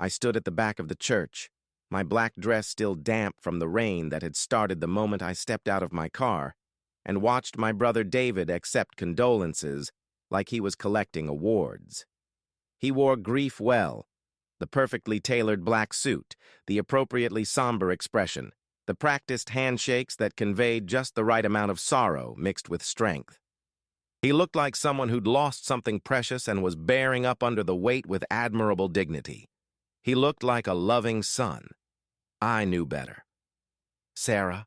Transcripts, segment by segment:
I stood at the back of the church, my black dress still damp from the rain that had started the moment I stepped out of my car, and watched my brother David accept condolences like he was collecting awards. He wore grief well, the perfectly tailored black suit, the appropriately somber expression, the practiced handshakes that conveyed just the right amount of sorrow mixed with strength. He looked like someone who'd lost something precious and was bearing up under the weight with admirable dignity. He looked like a loving son. I knew better. "Sarah,"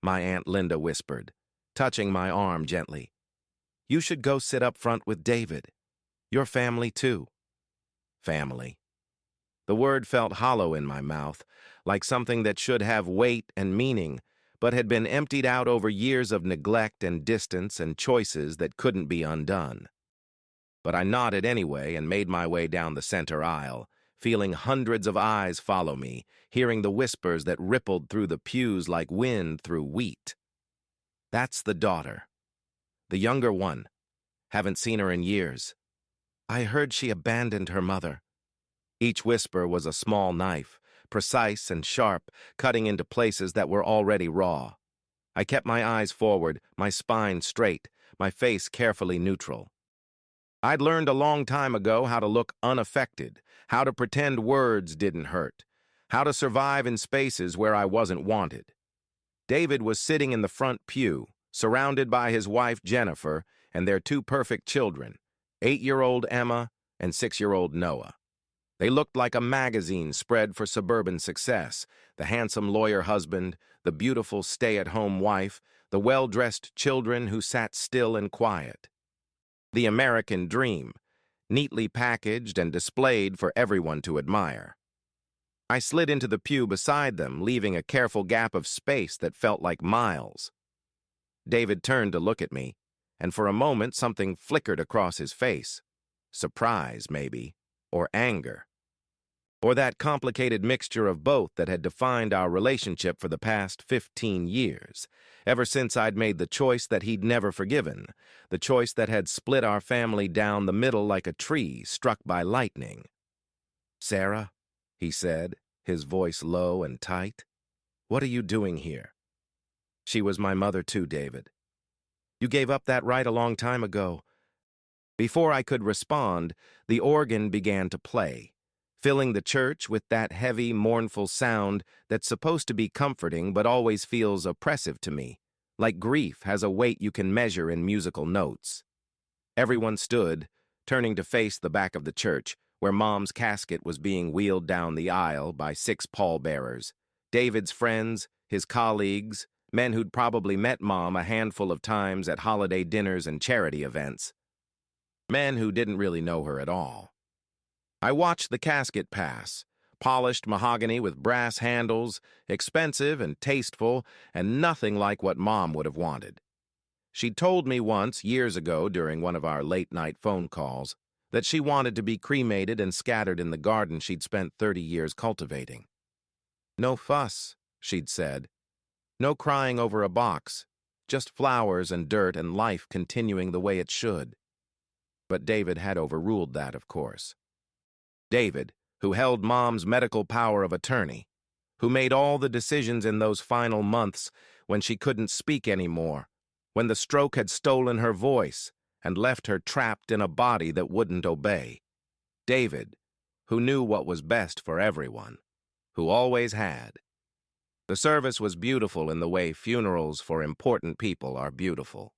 my Aunt Linda whispered, touching my arm gently, "you should go sit up front with David. Your family, too." Family. The word felt hollow in my mouth, like something that should have weight and meaning, but had been emptied out over years of neglect and distance and choices that couldn't be undone. But I nodded anyway and made my way down the center aisle, feeling hundreds of eyes follow me, hearing the whispers that rippled through the pews like wind through wheat. "That's the daughter. The younger one. Haven't seen her in years. I heard she abandoned her mother." Each whisper was a small knife, precise and sharp, cutting into places that were already raw. I kept my eyes forward, my spine straight, my face carefully neutral. I'd learned a long time ago how to look unaffected, how to pretend words didn't hurt, how to survive in spaces where I wasn't wanted. David was sitting in the front pew, surrounded by his wife Jennifer and their two perfect children, 8-year-old Emma and 6-year-old Noah. They looked like a magazine spread for suburban success, the handsome lawyer husband, the beautiful stay-at-home wife, the well-dressed children who sat still and quiet. The American dream, neatly packaged and displayed for everyone to admire. I slid into the pew beside them, leaving a careful gap of space that felt like miles. David turned to look at me, and for a moment something flickered across his face. Surprise, maybe, or anger. Or that complicated mixture of both that had defined our relationship for the past 15 years, ever since I'd made the choice that he'd never forgiven, the choice that had split our family down the middle like a tree struck by lightning. "Sarah," he said, his voice low and tight, "what are you doing here?" "She was my mother too, David. You gave up that right a long time ago." Before I could respond, the organ began to play, filling the church with that heavy, mournful sound that's supposed to be comforting but always feels oppressive to me, like grief has a weight you can measure in musical notes. Everyone stood, turning to face the back of the church, where Mom's casket was being wheeled down the aisle by 6 pallbearers, David's friends, his colleagues, men who'd probably met Mom a handful of times at holiday dinners and charity events. Men who didn't really know her at all. I watched the casket pass, polished mahogany with brass handles, expensive and tasteful, and nothing like what Mom would have wanted. She'd told me once, years ago during one of our late-night phone calls, that she wanted to be cremated and scattered in the garden she'd spent 30 years cultivating. "No fuss," she'd said. "No crying over a box, just flowers and dirt and life continuing the way it should." But David had overruled that, of course. David, who held Mom's medical power of attorney, who made all the decisions in those final months when she couldn't speak anymore, when the stroke had stolen her voice and left her trapped in a body that wouldn't obey. David, who knew what was best for everyone, who always had. The service was beautiful in the way funerals for important people are beautiful.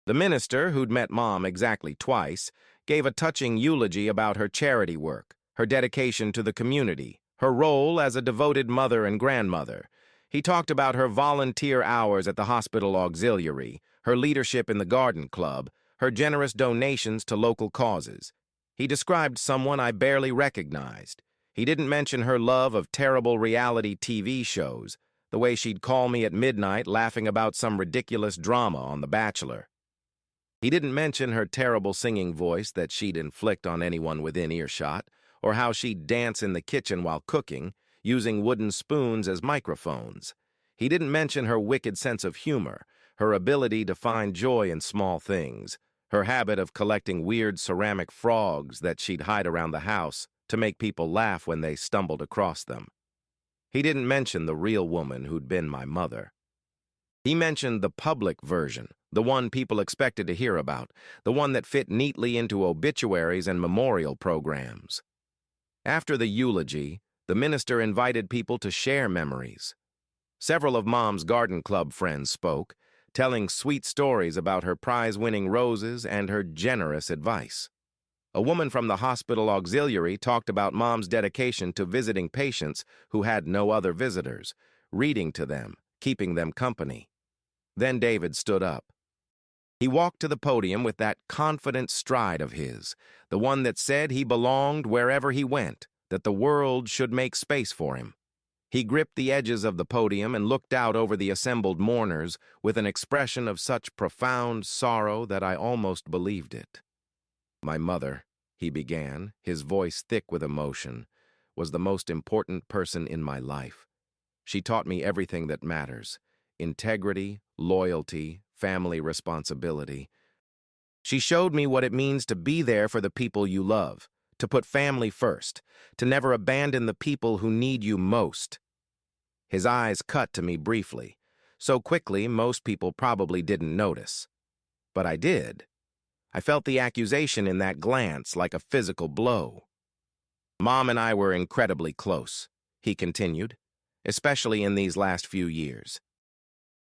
The minister, who'd met Mom exactly twice, gave a touching eulogy about her charity work, her dedication to the community, her role as a devoted mother and grandmother. He talked about her volunteer hours at the hospital auxiliary, her leadership in the garden club, her generous donations to local causes. He described someone I barely recognized. He didn't mention her love of terrible reality TV shows, the way she'd call me at midnight laughing about some ridiculous drama on The Bachelor. He didn't mention her terrible singing voice that she'd inflict on anyone within earshot, or how she'd dance in the kitchen while cooking, using wooden spoons as microphones. He didn't mention her wicked sense of humor, her ability to find joy in small things, her habit of collecting weird ceramic frogs that she'd hide around the house, to make people laugh when they stumbled across them. He didn't mention the real woman who'd been my mother. He mentioned the public version, the one people expected to hear about, the one that fit neatly into obituaries and memorial programs. After the eulogy, the minister invited people to share memories. Several of Mom's garden club friends spoke, telling sweet stories about her prize-winning roses and her generous advice. A woman from the hospital auxiliary talked about Mom's dedication to visiting patients who had no other visitors, reading to them, keeping them company. Then David stood up. He walked to the podium with that confident stride of his, the one that said he belonged wherever he went, that the world should make space for him. He gripped the edges of the podium and looked out over the assembled mourners with an expression of such profound sorrow that I almost believed it. My mother, he began, his voice thick with emotion, was the most important person in my life. She taught me everything that matters: integrity, loyalty, family responsibility. She showed me what it means to be there for the people you love, to put family first, to never abandon the people who need you most. His eyes cut to me briefly, so quickly most people probably didn't notice. But I did. I felt the accusation in that glance like a physical blow. Mom and I were incredibly close, he continued, especially in these last few years.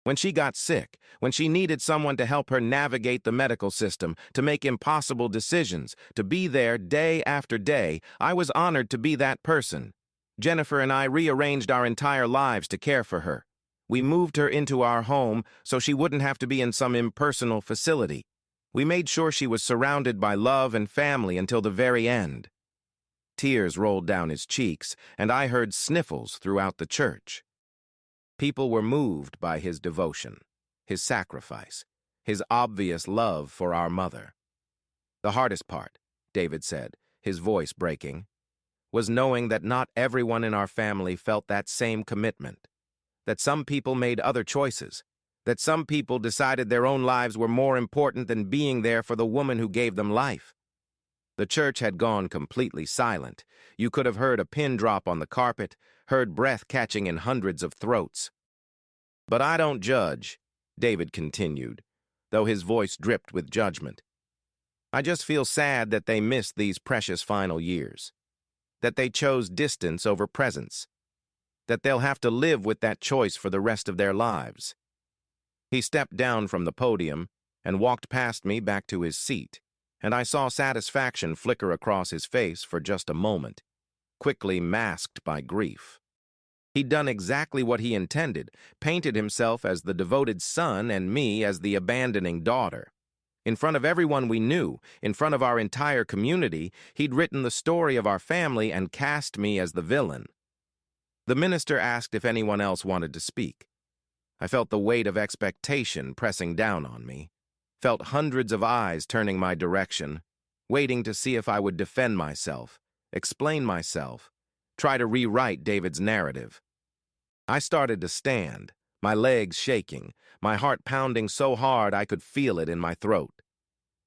When she got sick, when she needed someone to help her navigate the medical system, to make impossible decisions, to be there day after day, I was honored to be that person. Jennifer and I rearranged our entire lives to care for her. We moved her into our home so she wouldn't have to be in some impersonal facility. We made sure she was surrounded by love and family until the very end. Tears rolled down his cheeks, and I heard sniffles throughout the church. People were moved by his devotion, his sacrifice, his obvious love for our mother. The hardest part, David said, his voice breaking, was knowing that not everyone in our family felt that same commitment, that some people made other choices, that some people decided their own lives were more important than being there for the woman who gave them life. The church had gone completely silent. You could have heard a pin drop on the carpet, heard breath catching in hundreds of throats. But I don't judge, David continued, though his voice dripped with judgment. I just feel sad that they missed these precious final years, that they chose distance over presence, that they'll have to live with that choice for the rest of their lives. He stepped down from the podium and walked past me back to his seat, and I saw satisfaction flicker across his face for just a moment, quickly masked by grief. He'd done exactly what he intended, painted himself as the devoted son and me as the abandoning daughter. In front of everyone we knew, in front of our entire community, he'd written the story of our family and cast me as the villain. The minister asked if anyone else wanted to speak. I felt the weight of expectation pressing down on me, felt hundreds of eyes turning my direction, waiting to see if I would defend myself, explain myself, try to rewrite David's narrative. I started to stand, my legs shaking, my heart pounding so hard I could feel it in my throat.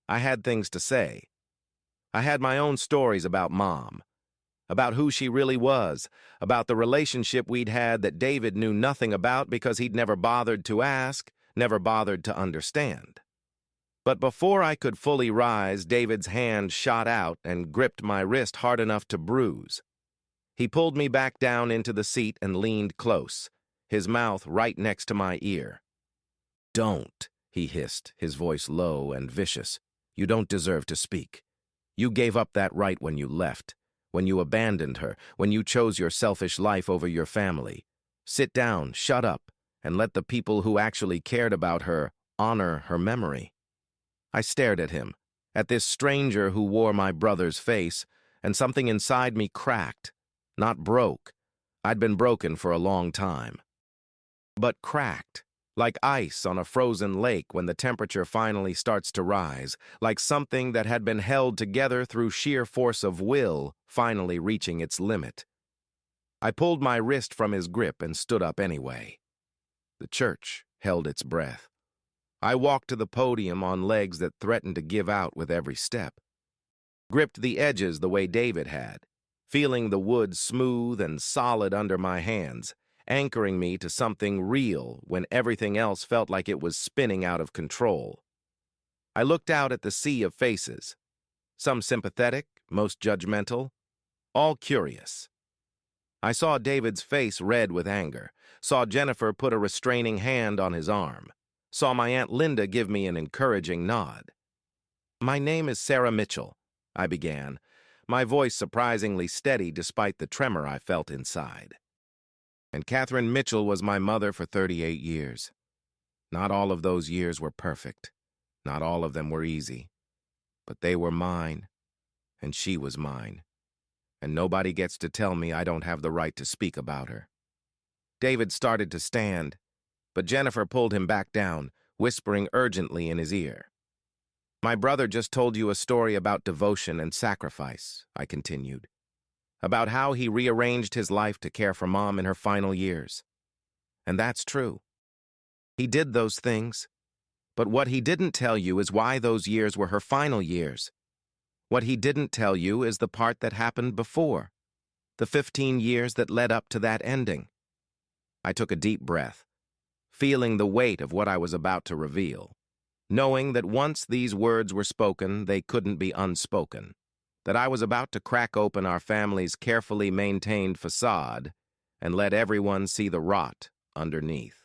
I had things to say. I had my own stories about Mom, about who she really was, about the relationship we'd had that David knew nothing about because he'd never bothered to ask, never bothered to understand. But before I could fully rise, David's hand shot out and gripped my wrist hard enough to bruise. He pulled me back down into the seat and leaned close, his mouth right next to my ear. "Don't," he hissed, his voice low and vicious. "You don't deserve to speak. You gave up that right when you left, when you abandoned her, when you chose your selfish life over your family. Sit down, shut up, and let the people who actually cared about her honor her memory." I stared at him, at this stranger who wore my brother's face, and something inside me cracked. Not broke. I'd been broken for a long time. But cracked, like ice on a frozen lake when the temperature finally starts to rise, like something that had been held together through sheer force of will, finally reaching its limit. I pulled my wrist from his grip and stood up anyway. The church held its breath. I walked to the podium on legs that threatened to give out with every step. Gripped the edges the way David had. feeling the wood smooth and solid under my hands, anchoring me to something real when everything else felt like it was spinning out of control. I looked out at the sea of faces, some sympathetic, most judgmental, all curious. I saw David's face red with anger, saw Jennifer put a restraining hand on his arm, saw my Aunt Linda give me an encouraging nod. "My name is Sarah Mitchell," I began, my voice surprisingly steady despite the tremor I felt inside. "And Catherine Mitchell was my mother for 38 years. Not all of those years were perfect. Not all of them were easy. But they were mine, and she was mine. And nobody gets to tell me I don't have the right to speak about her." David started to stand, but Jennifer pulled him back down, whispering urgently in his ear. "My brother just told you a story about devotion and sacrifice," I continued, "about how he rearranged his life to care for Mom in her final years. And that's true. He did those things. But what he didn't tell you is why those years were her final years. What he didn't tell you is the part that happened before, the 15 years that led up to that ending." I took a deep breath, feeling the weight of what I was about to reveal, knowing that once these words were spoken, they couldn't be unspoken, that I was about to crack open our family's carefully maintained facade and let everyone see the rot underneath.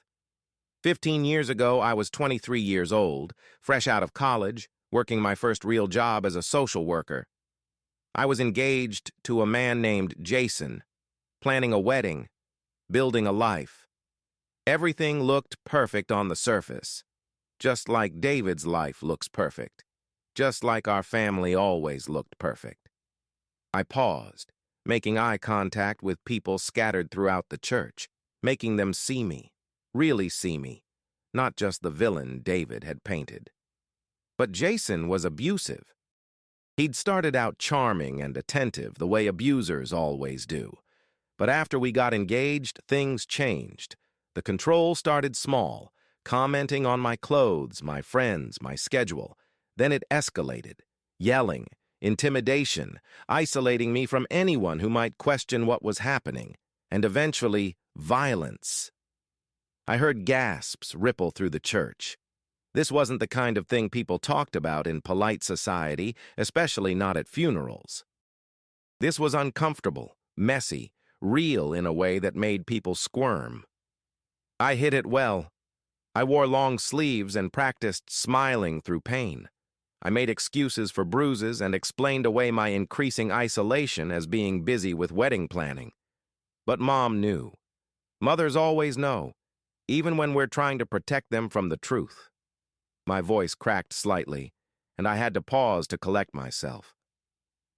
15 years ago, I was 23 years old, fresh out of college, working my first real job as a social worker. I was engaged to a man named Jason, planning a wedding, building a life. Everything looked perfect on the surface, just like David's life looks perfect, just like our family always looked perfect. I paused, making eye contact with people scattered throughout the church, making them see me, really see me, not just the villain David had painted. But Jason was abusive. He'd started out charming and attentive, the way abusers always do. But after we got engaged, things changed. The control started small, commenting on my clothes, my friends, my schedule. Then it escalated, yelling, intimidation, isolating me from anyone who might question what was happening, and eventually, violence. I heard gasps ripple through the church. This wasn't the kind of thing people talked about in polite society, especially not at funerals. This was uncomfortable, messy, real in a way that made people squirm. I hid it well. I wore long sleeves and practiced smiling through pain. I made excuses for bruises and explained away my increasing isolation as being busy with wedding planning. But Mom knew. Mothers always know, even when we're trying to protect them from the truth. My voice cracked slightly, and I had to pause to collect myself.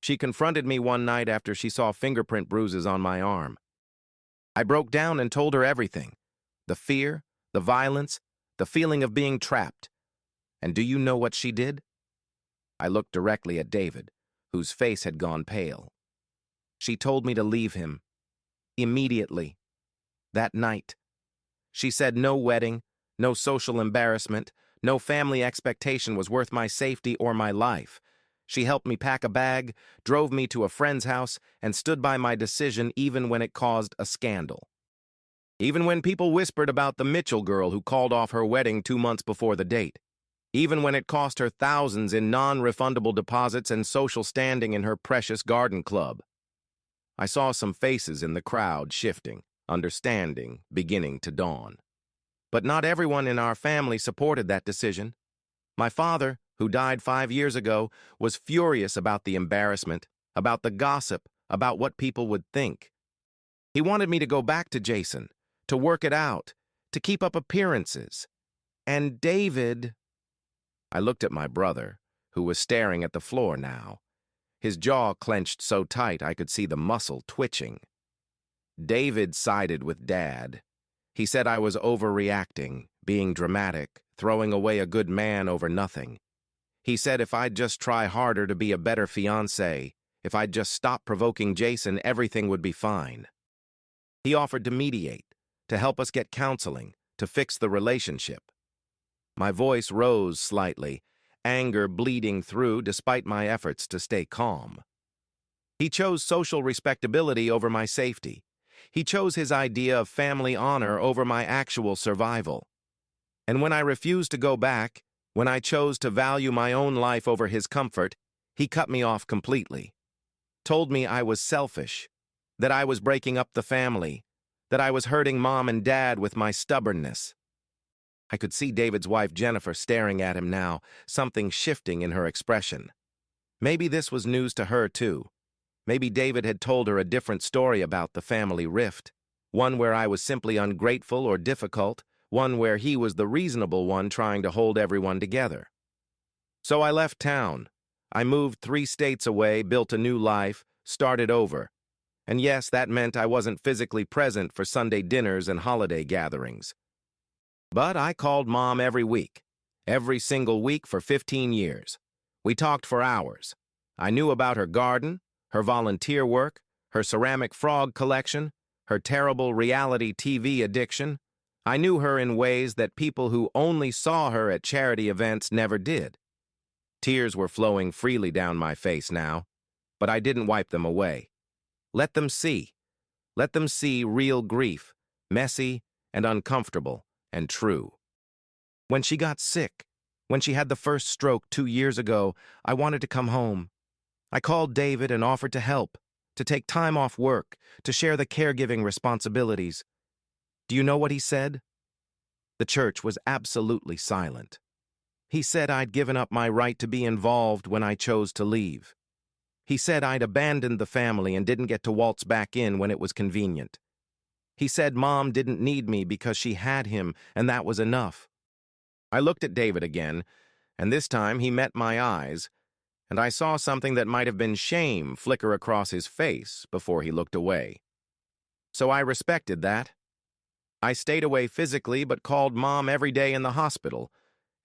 She confronted me one night after she saw fingerprint bruises on my arm. I broke down and told her everything. The fear, the violence, the feeling of being trapped. And do you know what she did? I looked directly at David, whose face had gone pale. She told me to leave him. Immediately. That night. She said no wedding, no social embarrassment, no family expectation was worth my safety or my life. She helped me pack a bag, drove me to a friend's house, and stood by my decision even when it caused a scandal. Even when people whispered about the Mitchell girl who called off her wedding 2 months before the date. Even when it cost her thousands in non-refundable deposits and social standing in her precious garden club. I saw some faces in the crowd shifting, understanding beginning to dawn. But not everyone in our family supported that decision. My father, who died 5 years ago, was furious about the embarrassment, about the gossip, about what people would think. He wanted me to go back to Jason, to work it out, to keep up appearances. And David... I looked at my brother, who was staring at the floor now. His jaw clenched so tight I could see the muscle twitching. David sided with Dad. He said I was overreacting, being dramatic, throwing away a good man over nothing. He said if I'd just try harder to be a better fiancé, if I'd just stop provoking Jason, everything would be fine. He offered to mediate, to help us get counseling, to fix the relationship. My voice rose slightly, anger bleeding through despite my efforts to stay calm. He chose social respectability over my safety. He chose his idea of family honor over my actual survival. And when I refused to go back, when I chose to value my own life over his comfort, he cut me off completely. Told me I was selfish, that I was breaking up the family, that I was hurting Mom and Dad with my stubbornness. I could see David's wife Jennifer staring at him now, something shifting in her expression. Maybe this was news to her too. Maybe David had told her a different story about the family rift, one where I was simply ungrateful or difficult, one where he was the reasonable one trying to hold everyone together. So I left town. I moved 3 states away, built a new life, started over. And yes, that meant I wasn't physically present for Sunday dinners and holiday gatherings. But I called Mom every week, every single week for 15 years. We talked for hours. I knew about her garden, her volunteer work, her ceramic frog collection, her terrible reality TV addiction. I knew her in ways that people who only saw her at charity events never did. Tears were flowing freely down my face now, but I didn't wipe them away. Let them see. Let them see real grief, messy and uncomfortable and true. When she got sick, when she had the first stroke 2 years ago, I wanted to come home. I called David and offered to help, to take time off work, to share the caregiving responsibilities. Do you know what he said? The church was absolutely silent. He said I'd given up my right to be involved when I chose to leave. He said I'd abandoned the family and didn't get to waltz back in when it was convenient. He said Mom didn't need me because she had him, and that was enough. I looked at David again, and this time he met my eyes, and I saw something that might have been shame flicker across his face before he looked away. So I respected that. I stayed away physically but called Mom every day in the hospital,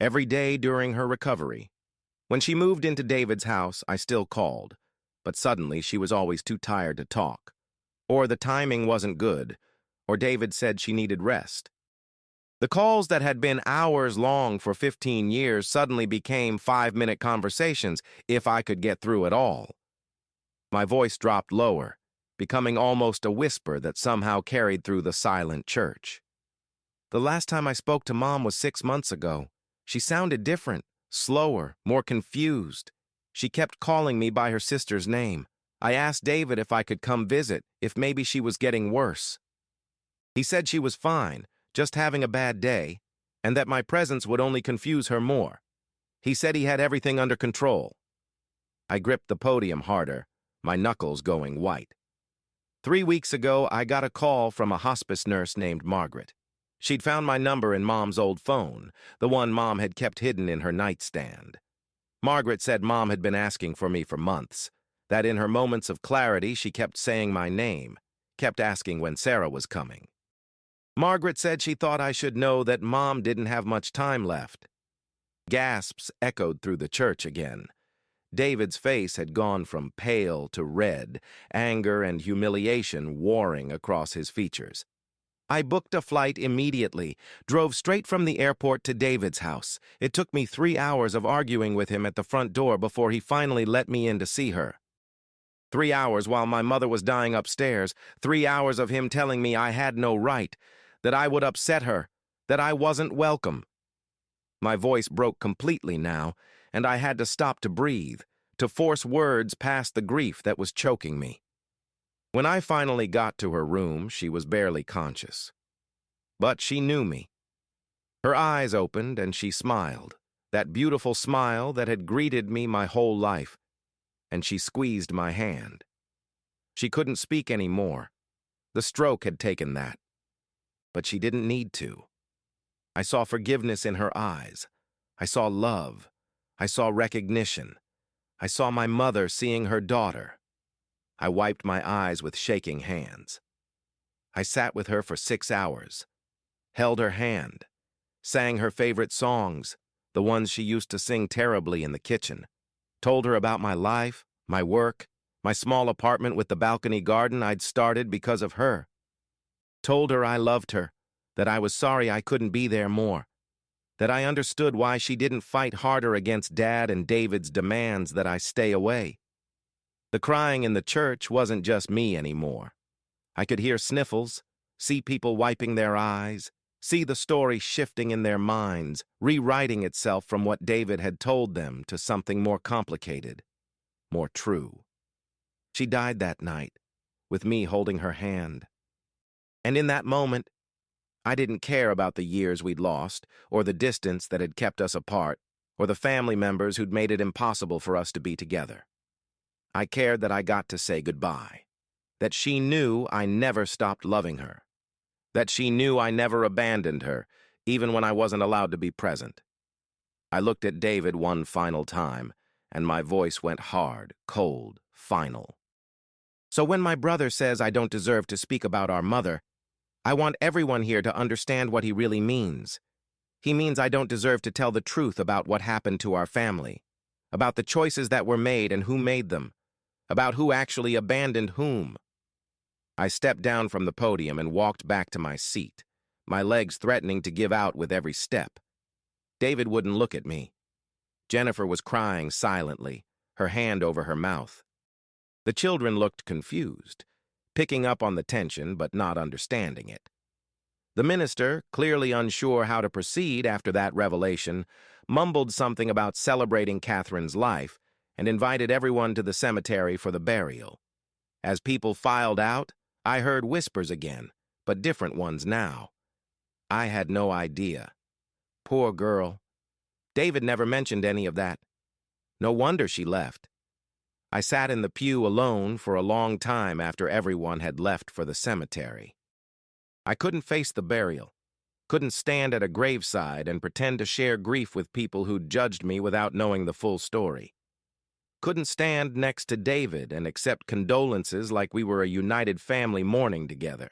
every day during her recovery. When she moved into David's house, I still called, but suddenly she was always too tired to talk. Or the timing wasn't good, or David said she needed rest. The calls that had been hours long for 15 years suddenly became 5-minute conversations, if I could get through at all. My voice dropped lower, becoming almost a whisper that somehow carried through the silent church. The last time I spoke to Mom was 6 months ago. She sounded different, slower, more confused. She kept calling me by her sister's name. I asked David if I could come visit, if maybe she was getting worse. He said she was fine, just having a bad day, and that my presence would only confuse her more. He said he had everything under control. I gripped the podium harder, my knuckles going white. 3 weeks ago, I got a call from a hospice nurse named Margaret. She'd found my number in Mom's old phone, the one Mom had kept hidden in her nightstand. Margaret said Mom had been asking for me for months, that in her moments of clarity she kept saying my name, kept asking when Sarah was coming. Margaret said she thought I should know that Mom didn't have much time left. Gasps echoed through the church again. David's face had gone from pale to red, anger and humiliation warring across his features. I booked a flight immediately, drove straight from the airport to David's house. It took me 3 hours of arguing with him at the front door before he finally let me in to see her. 3 hours while my mother was dying upstairs, 3 hours of him telling me I had no right, that I would upset her, that I wasn't welcome. My voice broke completely now, and I had to stop to breathe, to force words past the grief that was choking me. When I finally got to her room, she was barely conscious. But she knew me. Her eyes opened and she smiled, that beautiful smile that had greeted me my whole life, and she squeezed my hand. She couldn't speak anymore. The stroke had taken that. But she didn't need to. I saw forgiveness in her eyes. I saw love. I saw recognition. I saw my mother seeing her daughter. I wiped my eyes with shaking hands. I sat with her for 6 hours, held her hand, sang her favorite songs, the ones she used to sing terribly in the kitchen, told her about my life, my work, my small apartment with the balcony garden I'd started because of her. Told her I loved her, that I was sorry I couldn't be there more, that I understood why she didn't fight harder against Dad and David's demands that I stay away. The crying in the church wasn't just me anymore. I could hear sniffles, see people wiping their eyes, see the story shifting in their minds, rewriting itself from what David had told them to something more complicated, more true. She died that night, with me holding her hand. And in that moment, I didn't care about the years we'd lost, or the distance that had kept us apart, or the family members who'd made it impossible for us to be together. I cared that I got to say goodbye, that she knew I never stopped loving her, that she knew I never abandoned her, even when I wasn't allowed to be present. I looked at David one final time, and my voice went hard, cold, final. So when my brother says I don't deserve to speak about our mother, I want everyone here to understand what he really means. He means I don't deserve to tell the truth about what happened to our family, about the choices that were made and who made them, about who actually abandoned whom. I stepped down from the podium and walked back to my seat, my legs threatening to give out with every step. David wouldn't look at me. Jennifer was crying silently, her hand over her mouth. The children looked confused, picking up on the tension but not understanding it. The minister, clearly unsure how to proceed after that revelation, mumbled something about celebrating Catherine's life and invited everyone to the cemetery for the burial. As people filed out, I heard whispers again, but different ones now. I had no idea. Poor girl. David never mentioned any of that. No wonder she left. I sat in the pew alone for a long time after everyone had left for the cemetery. I couldn't face the burial, couldn't stand at a graveside and pretend to share grief with people who'd judged me without knowing the full story. Couldn't stand next to David and accept condolences like we were a united family mourning together.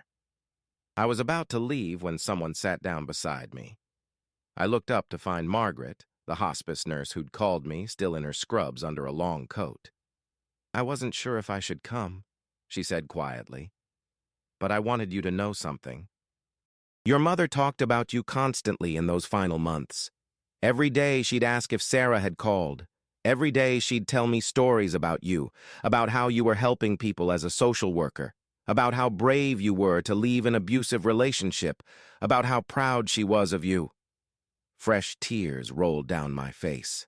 I was about to leave when someone sat down beside me. I looked up to find Margaret, the hospice nurse who'd called me, still in her scrubs under a long coat. "I wasn't sure if I should come," she said quietly, "but I wanted you to know something. Your mother talked about you constantly in those final months. Every day she'd ask if Sarah had called. Every day she'd tell me stories about you, about how you were helping people as a social worker, about how brave you were to leave an abusive relationship, about how proud she was of you." Fresh tears rolled down my face.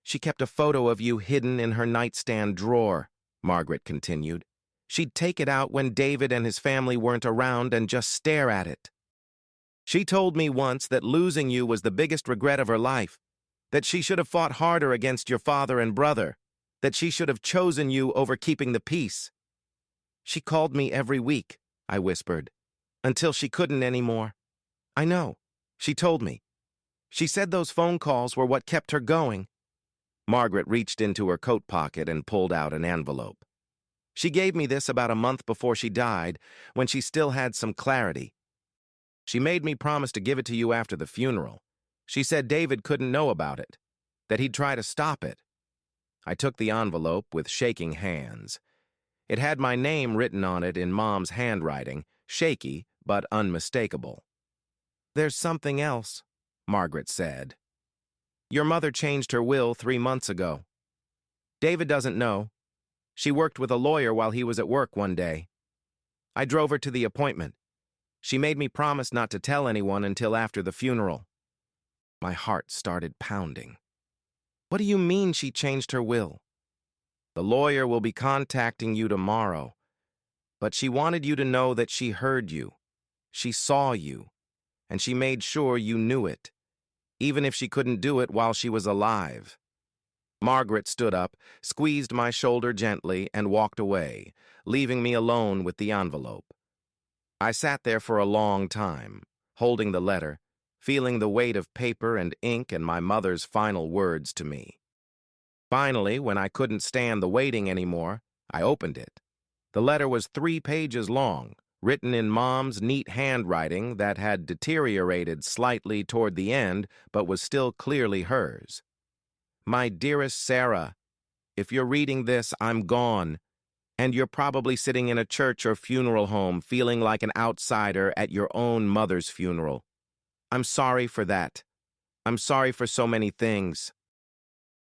"She kept a photo of you hidden in her nightstand drawer," Margaret continued. "She'd take it out when David and his family weren't around and just stare at it. She told me once that losing you was the biggest regret of her life, that she should have fought harder against your father and brother, that she should have chosen you over keeping the peace. She called me every week," I whispered, "until she couldn't anymore. I know, she told me. She said those phone calls were what kept her going." Margaret reached into her coat pocket and pulled out an envelope. "She gave me this about a month before she died, when she still had some clarity. She made me promise to give it to you after the funeral. She said David couldn't know about it, that he'd try to stop it." I took the envelope with shaking hands. It had my name written on it in Mom's handwriting, shaky but unmistakable. "There's something else," Margaret said. "Your mother changed her will 3 months ago. David doesn't know. She worked with a lawyer while he was at work one day. I drove her to the appointment. She made me promise not to tell anyone until after the funeral." My heart started pounding. "What do you mean she changed her will?" "The lawyer will be contacting you tomorrow. But she wanted you to know that she heard you. She saw you. And she made sure you knew it, even if she couldn't do it while she was alive." Margaret stood up, squeezed my shoulder gently, and walked away, leaving me alone with the envelope. I sat there for a long time, holding the letter, feeling the weight of paper and ink and my mother's final words to me. Finally, when I couldn't stand the waiting anymore, I opened it. The letter was 3 pages long, written in Mom's neat handwriting that had deteriorated slightly toward the end but was still clearly hers. "My dearest Sarah, if you're reading this, I'm gone, and you're probably sitting in a church or funeral home feeling like an outsider at your own mother's funeral. I'm sorry for that. I'm sorry for so many things.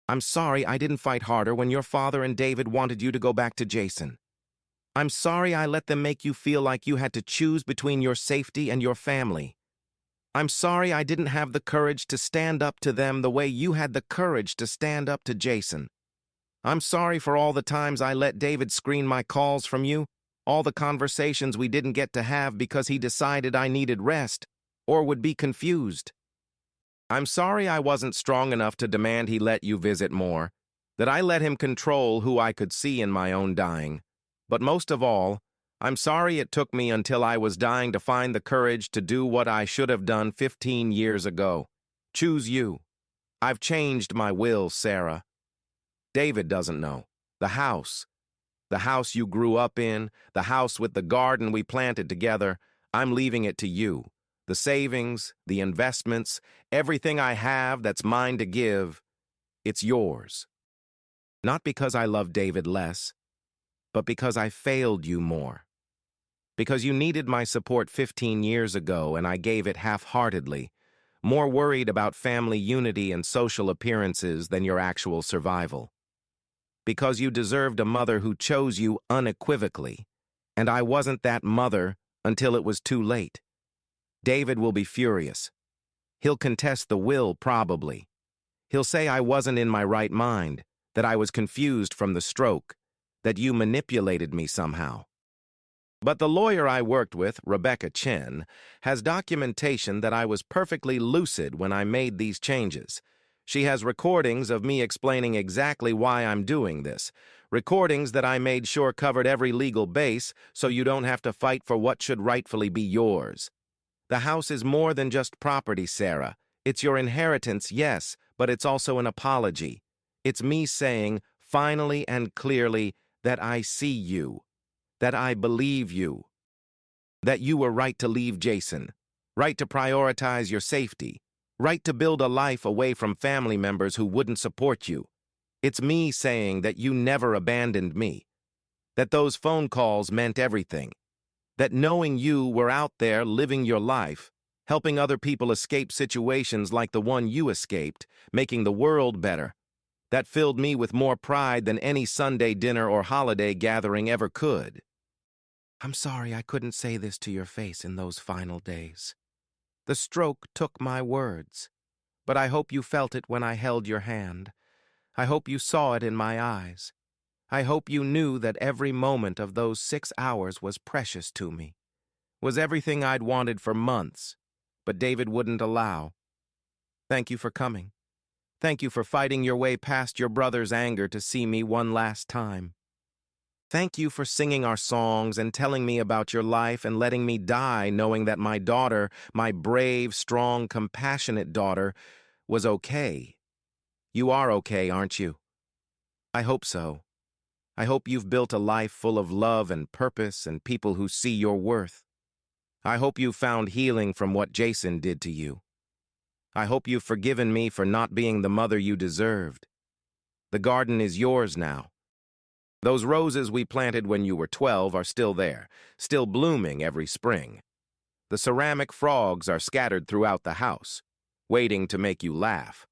I'm sorry I didn't fight harder when your father and David wanted you to go back to Jason. I'm sorry I let them make you feel like you had to choose between your safety and your family. I'm sorry I didn't have the courage to stand up to them the way you had the courage to stand up to Jason. I'm sorry for all the times I let David screen my calls from you, all the conversations we didn't get to have because he decided I needed rest or would be confused. I'm sorry I wasn't strong enough to demand he let you visit more, that I let him control who I could see in my own dying. But most of all, I'm sorry it took me until I was dying to find the courage to do what I should have done 15 years ago. Choose you. I've changed my will, Sarah. David doesn't know. The house you grew up in, the house with the garden we planted together, I'm leaving it to you. The savings, the investments, everything I have that's mine to give, it's yours. Not because I love David less, but because I failed you more. Because you needed my support 15 years ago and I gave it half-heartedly, more worried about family unity and social appearances than your actual survival. Because you deserved a mother who chose you unequivocally, and I wasn't that mother until it was too late. David will be furious. He'll contest the will, probably. He'll say I wasn't in my right mind, that I was confused from the stroke, that you manipulated me somehow. But the lawyer I worked with, Rebecca Chen, has documentation that I was perfectly lucid when I made these changes. She has recordings of me explaining exactly why I'm doing this, recordings that I made sure covered every legal base so you don't have to fight for what should rightfully be yours. The house is more than just property, Sarah. It's your inheritance, yes, but it's also an apology. It's me saying, finally and clearly, that I see you, that I believe you, that you were right to leave Jason, right to prioritize your safety, right to build a life away from family members who wouldn't support you. It's me saying that you never abandoned me, that those phone calls meant everything, that knowing you were out there living your life, helping other people escape situations like the one you escaped, making the world better, that filled me with more pride than any Sunday dinner or holiday gathering ever could. I'm sorry I couldn't say this to your face in those final days. The stroke took my words, but I hope you felt it when I held your hand. I hope you saw it in my eyes. I hope you knew that every moment of those 6 hours was precious to me, was everything I'd wanted for months, but David wouldn't allow. Thank you for coming. Thank you for fighting your way past your brother's anger to see me one last time. Thank you for singing our songs and telling me about your life and letting me die knowing that my daughter, my brave, strong, compassionate daughter, was okay. You are okay, aren't you? I hope so. I hope you've built a life full of love and purpose and people who see your worth. I hope you've found healing from what Jason did to you. I hope you've forgiven me for not being the mother you deserved. The garden is yours now. Those roses we planted when you were 12 are still there, still blooming every spring. The ceramic frogs are scattered throughout the house, waiting to make you laugh.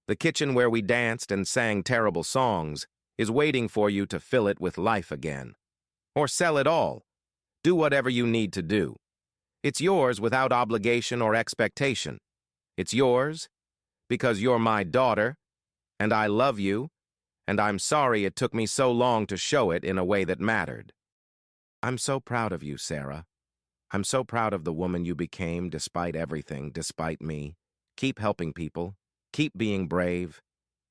The kitchen where we danced and sang terrible songs is waiting for you to fill it with life again. Or sell it all. Do whatever you need to do. It's yours without obligation or expectation. It's yours because you're my daughter, and I love you, and I'm sorry it took me so long to show it in a way that mattered. I'm so proud of you, Sarah. I'm so proud of the woman you became despite everything, despite me. Keep helping people. Keep being brave.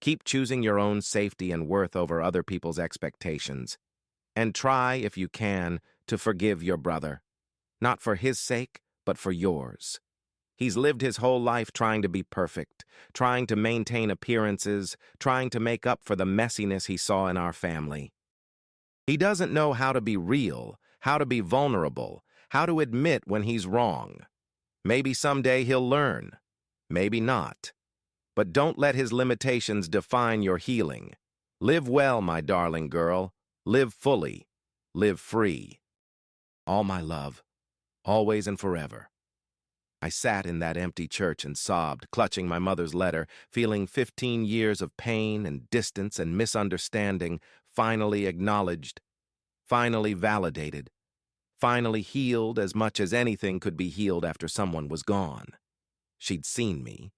Keep choosing your own safety and worth over other people's expectations. And try, if you can, to forgive your brother. Not for his sake, but for yours. He's lived his whole life trying to be perfect, trying to maintain appearances, trying to make up for the messiness he saw in our family. He doesn't know how to be real, how to be vulnerable, how to admit when he's wrong. Maybe someday he'll learn. Maybe not. But don't let his limitations define your healing. Live well, my darling girl. Live fully. Live free. All my love, always and forever. I sat in that empty church and sobbed, clutching my mother's letter, feeling 15 years of pain and distance and misunderstanding finally acknowledged, finally validated, finally healed as much as anything could be healed after someone was gone. She'd seen me.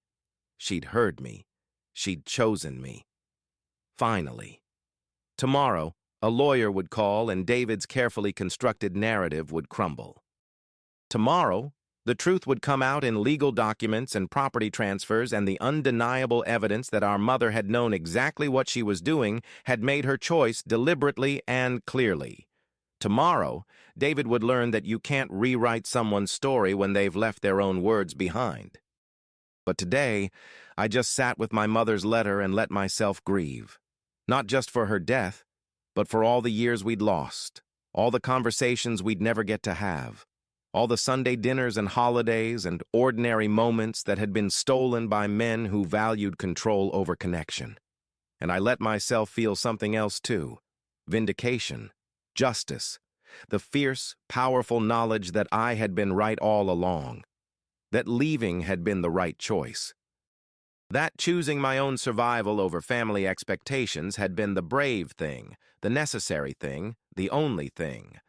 She'd heard me. She'd chosen me. Finally. Tomorrow, a lawyer would call and David's carefully constructed narrative would crumble. Tomorrow, the truth would come out in legal documents and property transfers and the undeniable evidence that our mother had known exactly what she was doing, had made her choice deliberately and clearly. Tomorrow, David would learn that you can't rewrite someone's story when they've left their own words behind. But today, I just sat with my mother's letter and let myself grieve. Not just for her death, but for all the years we'd lost, all the conversations we'd never get to have, all the Sunday dinners and holidays and ordinary moments that had been stolen by men who valued control over connection. And I let myself feel something else too: vindication, justice, the fierce, powerful knowledge that I had been right all along, that leaving had been the right choice. That choosing my own survival over family expectations had been the brave thing, the necessary thing, the only thing.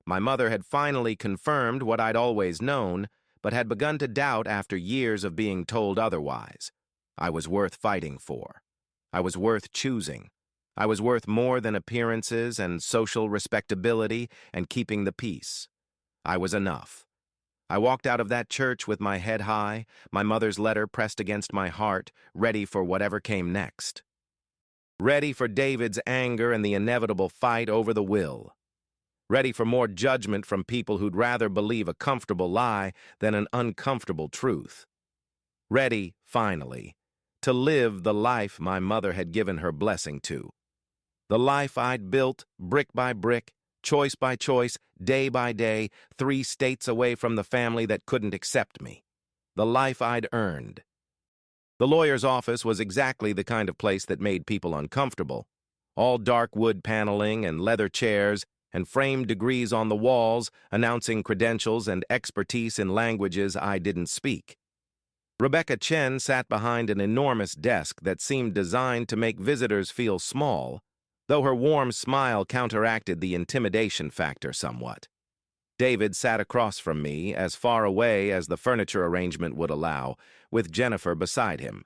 My mother had finally confirmed what I'd always known, but had begun to doubt after years of being told otherwise. I was worth fighting for. I was worth choosing. I was worth more than appearances and social respectability and keeping the peace. I was enough. I walked out of that church with my head high, my mother's letter pressed against my heart, ready for whatever came next. Ready for David's anger and the inevitable fight over the will. Ready for more judgment from people who'd rather believe a comfortable lie than an uncomfortable truth. Ready, finally, to live the life my mother had given her blessing to. The life I'd built, brick by brick, choice by choice, day by day, 3 states away from the family that couldn't accept me. The life I'd earned. The lawyer's office was exactly the kind of place that made people uncomfortable. All dark wood paneling and leather chairs, and framed degrees on the walls announcing credentials and expertise in languages I didn't speak. Rebecca Chen sat behind an enormous desk that seemed designed to make visitors feel small, though her warm smile counteracted the intimidation factor somewhat. David sat across from me, as far away as the furniture arrangement would allow, with Jennifer beside him.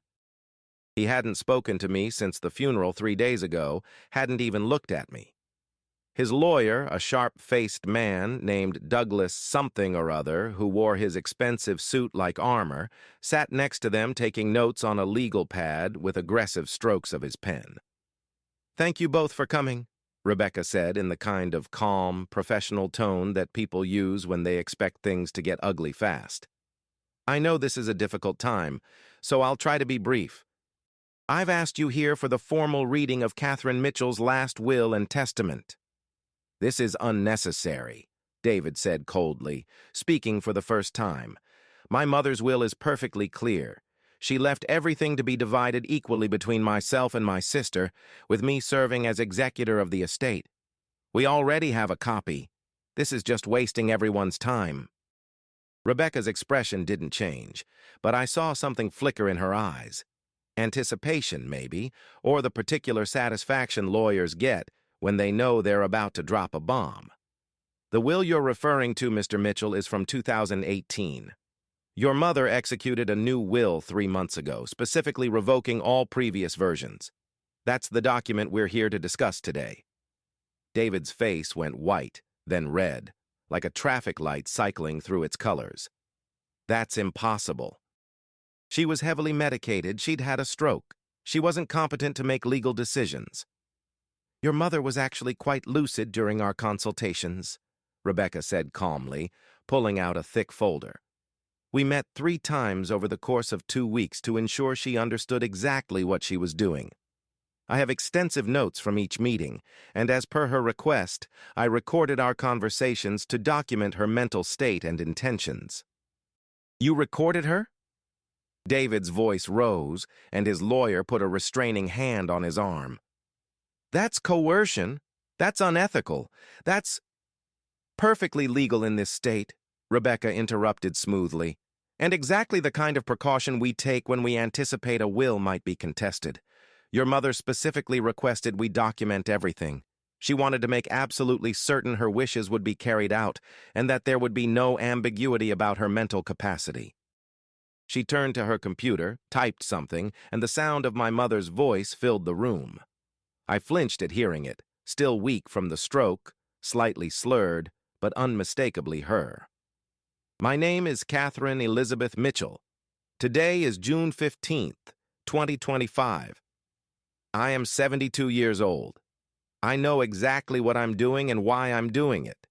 He hadn't spoken to me since the funeral 3 days ago, hadn't even looked at me. His lawyer, a sharp-faced man named Douglas something or other, who wore his expensive suit like armor, sat next to them taking notes on a legal pad with aggressive strokes of his pen. "Thank you both for coming," Rebecca said in the kind of calm, professional tone that people use when they expect things to get ugly fast. "I know this is a difficult time, so I'll try to be brief. I've asked you here for the formal reading of Catherine Mitchell's last will and testament." "This is unnecessary," David said coldly, speaking for the first time. "My mother's will is perfectly clear. She left everything to be divided equally between myself and my sister, with me serving as executor of the estate. We already have a copy. This is just wasting everyone's time." Rebecca's expression didn't change, but I saw something flicker in her eyes. Anticipation, maybe, or the particular satisfaction lawyers get when they know they're about to drop a bomb. "The will you're referring to, Mr. Mitchell, is from 2018. Your mother executed a new will 3 months ago, specifically revoking all previous versions. That's the document we're here to discuss today." David's face went white, then red, like a traffic light cycling through its colors. "That's impossible. She was heavily medicated, she'd had a stroke. She wasn't competent to make legal decisions." "Your mother was actually quite lucid during our consultations," Rebecca said calmly, pulling out a thick folder. "We met 3 times over the course of 2 weeks to ensure she understood exactly what she was doing. I have extensive notes from each meeting, and as per her request, I recorded our conversations to document her mental state and intentions." "You recorded her?" David's voice rose, and his lawyer put a restraining hand on his arm. "That's coercion. That's unethical. That's—" "Perfectly legal in this state," Rebecca interrupted smoothly. And exactly the kind of precaution we take when we anticipate a will might be contested. Your mother specifically requested we document everything. She wanted to make absolutely certain her wishes would be carried out and that there would be no ambiguity about her mental capacity. She turned to her computer, typed something, and the sound of my mother's voice filled the room. I flinched at hearing it, still weak from the stroke, slightly slurred, but unmistakably her. My name is Catherine Elizabeth Mitchell. Today is June 15th, 2025. I am 72 years old. I know exactly what I'm doing and why I'm doing it.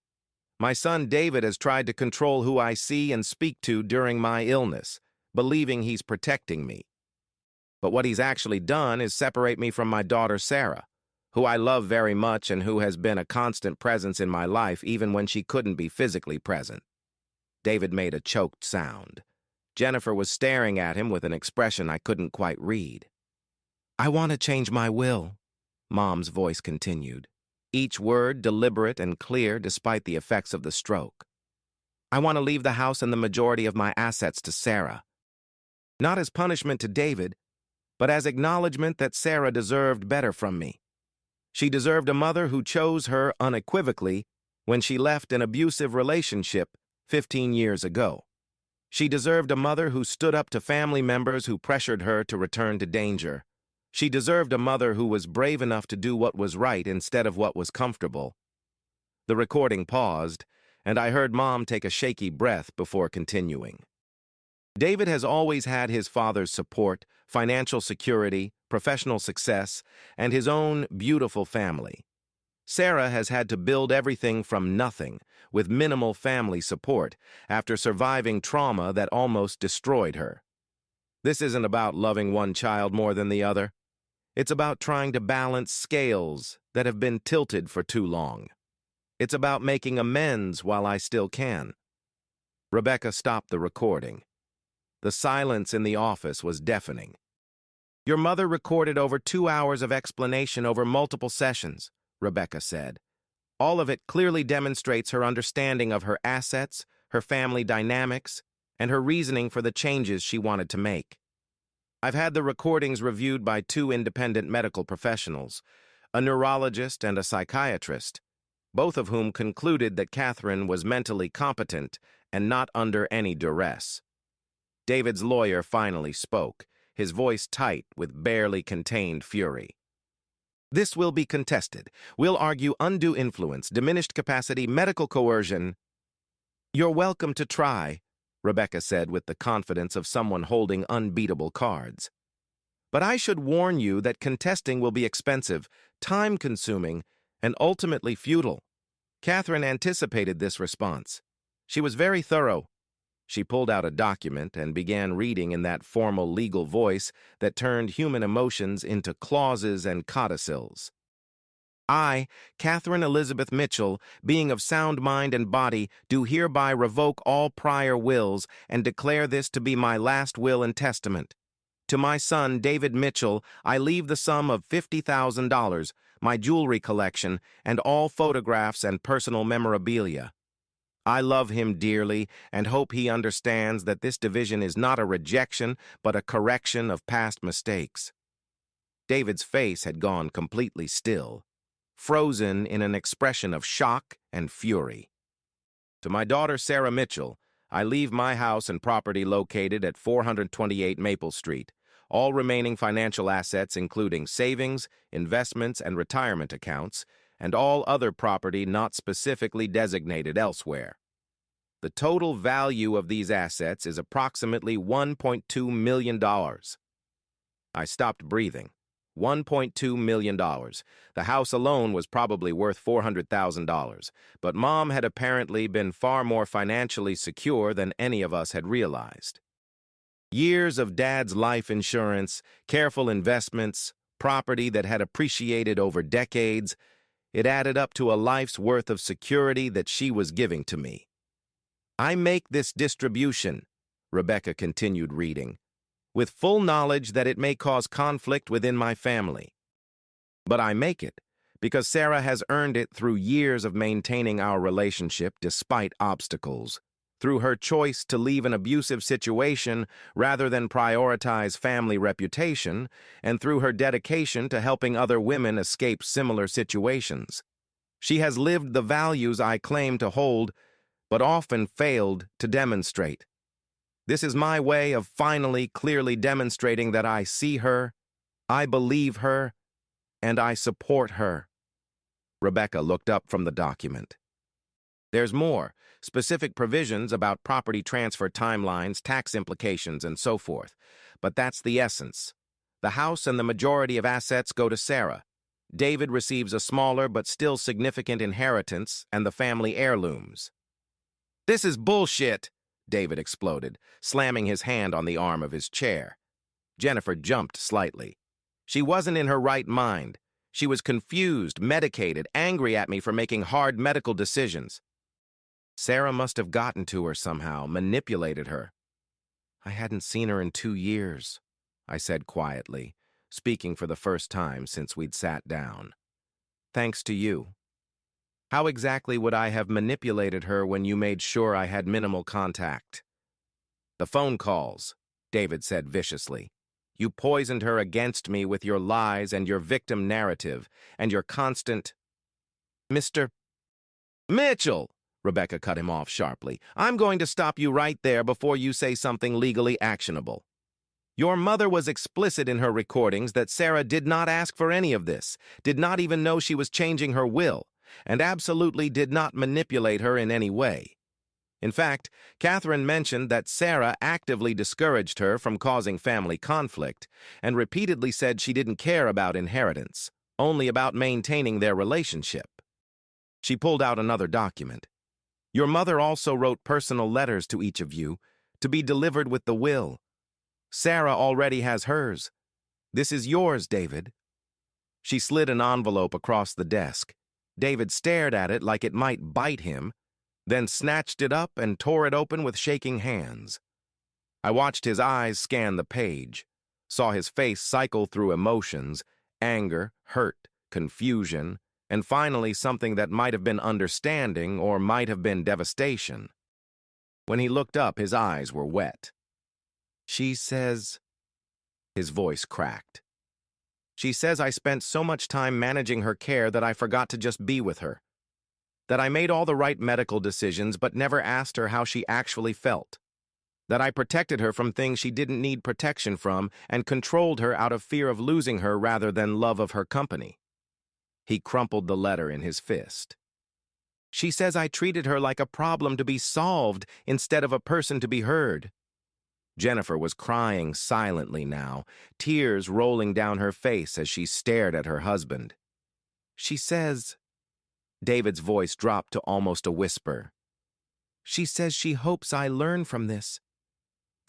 My son David has tried to control who I see and speak to during my illness, believing he's protecting me. But what he's actually done is separate me from my daughter Sarah, who I love very much and who has been a constant presence in my life even when she couldn't be physically present. David made a choked sound. Jennifer was staring at him with an expression I couldn't quite read. "I want to change my will," Mom's voice continued, each word deliberate and clear despite the effects of the stroke. "I want to leave the house and the majority of my assets to Sarah. Not as punishment to David, but as acknowledgement that Sarah deserved better from me. She deserved a mother who chose her unequivocally when she left an abusive relationship 15 years ago. She deserved a mother who stood up to family members who pressured her to return to danger. She deserved a mother who was brave enough to do what was right instead of what was comfortable." The recording paused, and I heard Mom take a shaky breath before continuing. "David has always had his father's support, financial security, professional success, and his own beautiful family. Sarah has had to build everything from nothing, with minimal family support, after surviving trauma that almost destroyed her. This isn't about loving one child more than the other. It's about trying to balance scales that have been tilted for too long. It's about making amends while I still can." Rebecca stopped the recording. The silence in the office was deafening. "Your mother recorded over 2 hours of explanation over multiple sessions," Rebecca said. "All of it clearly demonstrates her understanding of her assets, her family dynamics, and her reasoning for the changes she wanted to make. I've had the recordings reviewed by 2 independent medical professionals, a neurologist and a psychiatrist, both of whom concluded that Catherine was mentally competent and not under any duress." David's lawyer finally spoke, his voice tight with barely contained fury. "This will be contested. We'll argue undue influence, diminished capacity, medical coercion." "You're welcome to try," Rebecca said with the confidence of someone holding unbeatable cards. "But I should warn you that contesting will be expensive, time-consuming, and ultimately futile." Catherine anticipated this response. She was very thorough. She pulled out a document and began reading in that formal legal voice that turned human emotions into clauses and codicils. "I, Catherine Elizabeth Mitchell, being of sound mind and body, do hereby revoke all prior wills and declare this to be my last will and testament. To my son, David Mitchell, I leave the sum of $50,000, my jewelry collection, and all photographs and personal memorabilia. I love him dearly and hope he understands that this division is not a rejection but a correction of past mistakes." David's face had gone completely still, frozen in an expression of shock and fury. "To my daughter Sarah Mitchell, I leave my house and property located at 428 Maple Street, all remaining financial assets including savings, investments, and retirement accounts, and all other property not specifically designated elsewhere. The total value of these assets is approximately $1.2 million. I stopped breathing. $1.2 million. The house alone was probably worth $400,000, but Mom had apparently been far more financially secure than any of us had realized. Years of Dad's life insurance, careful investments, property that had appreciated over decades, it added up to a life's worth of security that she was giving to me. "I make this distribution," Rebecca continued reading, "with full knowledge that it may cause conflict within my family. But I make it because Sarah has earned it through years of maintaining our relationship despite obstacles. through her choice to leave an abusive situation rather than prioritize family reputation, and through her dedication to helping other women escape similar situations. She has lived the values I claim to hold, but often failed to demonstrate. This is my way of finally clearly demonstrating that I see her, I believe her, and I support her. Rebecca looked up from the document. There's more, specific provisions about property transfer timelines, tax implications, and so forth. But that's the essence. The house and the majority of assets go to Sarah. David receives a smaller but still significant inheritance and the family heirlooms. "This is bullshit," David exploded, slamming his hand on the arm of his chair. Jennifer jumped slightly. She wasn't in her right mind. She was confused, medicated, angry at me for making hard medical decisions. Sarah must have gotten to her somehow, manipulated her. "I hadn't seen her in 2 years," I said quietly, speaking for the first time since we'd sat down. "Thanks to you. How exactly would I have manipulated her when you made sure I had minimal contact?" "The phone calls," David said viciously. "You poisoned her against me with your lies and your victim narrative, and your constant—" "Mr. Mitchell!" Rebecca cut him off sharply. "I'm going to stop you right there before you say something legally actionable. Your mother was explicit in her recordings that Sarah did not ask for any of this, did not even know she was changing her will, and absolutely did not manipulate her in any way. In fact, Catherine mentioned that Sarah actively discouraged her from causing family conflict and repeatedly said she didn't care about inheritance, only about maintaining their relationship." She pulled out another document. "Your mother also wrote personal letters to each of you to be delivered with the will. Sarah already has hers. This is yours, David." She slid an envelope across the desk. David stared at it like it might bite him, then snatched it up and tore it open with shaking hands. I watched his eyes scan the page, saw his face cycle through emotions, anger, hurt, confusion, and finally something that might have been understanding or might have been devastation. When he looked up, his eyes were wet. "She says—" His voice cracked. "She says I spent so much time managing her care that I forgot to just be with her. That I made all the right medical decisions but never asked her how she actually felt. That I protected her from things she didn't need protection from and controlled her out of fear of losing her rather than love of her company." He crumpled the letter in his fist. "She says I treated her like a problem to be solved instead of a person to be heard." Jennifer was crying silently now, tears rolling down her face as she stared at her husband. "She says—" David's voice dropped to almost a whisper. "She says she hopes I learn from this.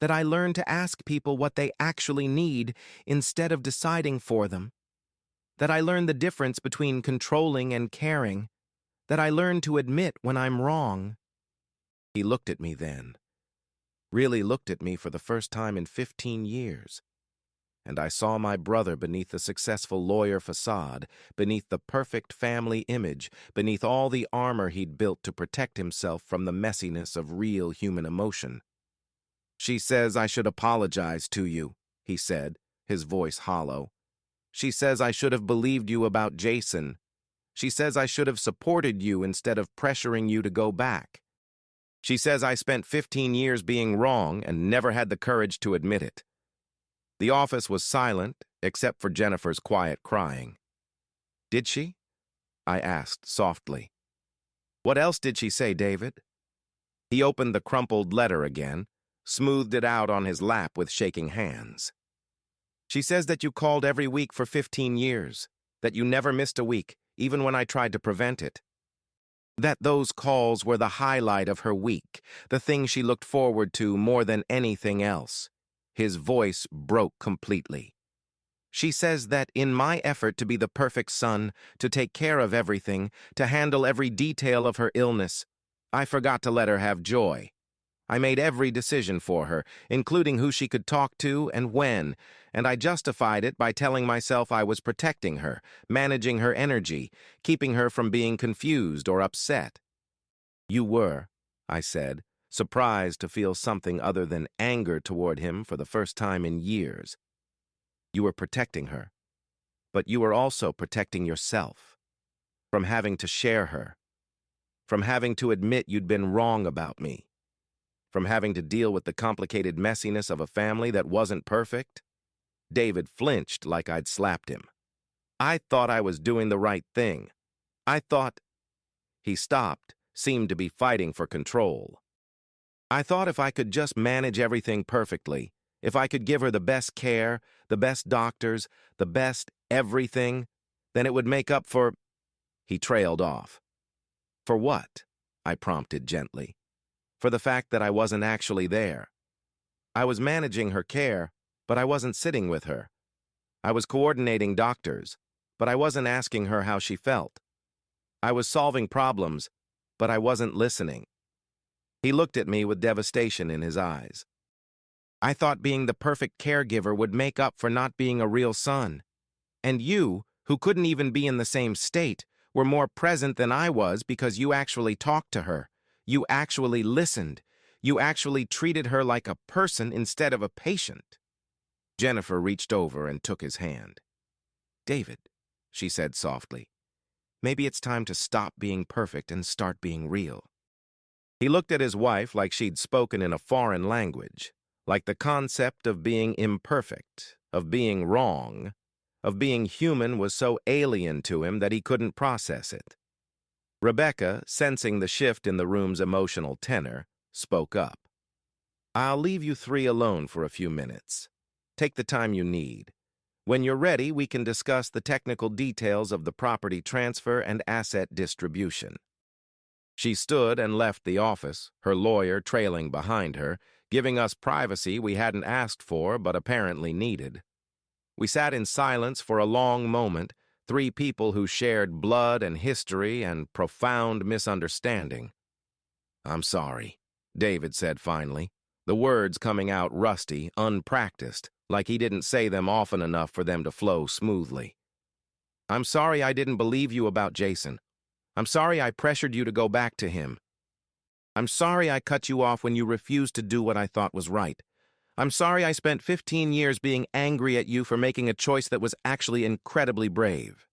That I learn to ask people what they actually need instead of deciding for them. That I learn the difference between controlling and caring. That I learn to admit when I'm wrong." He looked at me then. Really looked at me for the first time in 15 years. And I saw my brother beneath the successful lawyer facade, beneath the perfect family image, beneath all the armor he'd built to protect himself from the messiness of real human emotion. "She says I should apologize to you," he said, his voice hollow. "She says I should have believed you about Jason. She says I should have supported you instead of pressuring you to go back. She says I spent 15 years being wrong and never had the courage to admit it." The office was silent, except for Jennifer's quiet crying. "Did she?" I asked softly. "What else did she say, David?" He opened the crumpled letter again, smoothed it out on his lap with shaking hands. "She says that you called every week for 15 years, that you never missed a week, even when I tried to prevent it. That those calls were the highlight of her week, the thing she looked forward to more than anything else." His voice broke completely. "She says that in my effort to be the perfect son, to take care of everything, to handle every detail of her illness, I forgot to let her have joy. I made every decision for her, including who she could talk to and when, and I justified it by telling myself I was protecting her, managing her energy, keeping her from being confused or upset." "You were," I said, surprised to feel something other than anger toward him for the first time in years. You were protecting her, but you were also protecting yourself from having to share her, from having to admit you'd been wrong about me, from having to deal with the complicated messiness of a family that wasn't perfect. David flinched like I'd slapped him. I thought I was doing the right thing. I thought... He stopped, seemed to be fighting for control. I thought if I could just manage everything perfectly, if I could give her the best care, the best doctors, the best everything, then it would make up for... He trailed off. For what? I prompted gently. For the fact that I wasn't actually there. I was managing her care, but I wasn't sitting with her. I was coordinating doctors, but I wasn't asking her how she felt. I was solving problems, but I wasn't listening. He looked at me with devastation in his eyes. I thought being the perfect caregiver would make up for not being a real son. And you, who couldn't even be in the same state, were more present than I was because you actually talked to her. You actually listened. You actually treated her like a person instead of a patient. Jennifer reached over and took his hand. David, she said softly, maybe it's time to stop being perfect and start being real. He looked at his wife like she'd spoken in a foreign language, like the concept of being imperfect, of being wrong, of being human was so alien to him that he couldn't process it. Rebecca, sensing the shift in the room's emotional tenor, spoke up. I'll leave you three alone for a few minutes. Take the time you need. When you're ready, we can discuss the technical details of the property transfer and asset distribution. She stood and left the office, her lawyer trailing behind her, giving us privacy we hadn't asked for but apparently needed. We sat in silence for a long moment, three people who shared blood and history and profound misunderstanding. I'm sorry, David said finally, the words coming out rusty, unpracticed, like he didn't say them often enough for them to flow smoothly. I'm sorry I didn't believe you about Jason. I'm sorry I pressured you to go back to him. I'm sorry I cut you off when you refused to do what I thought was right. I'm sorry I spent 15 years being angry at you for making a choice that was actually incredibly brave.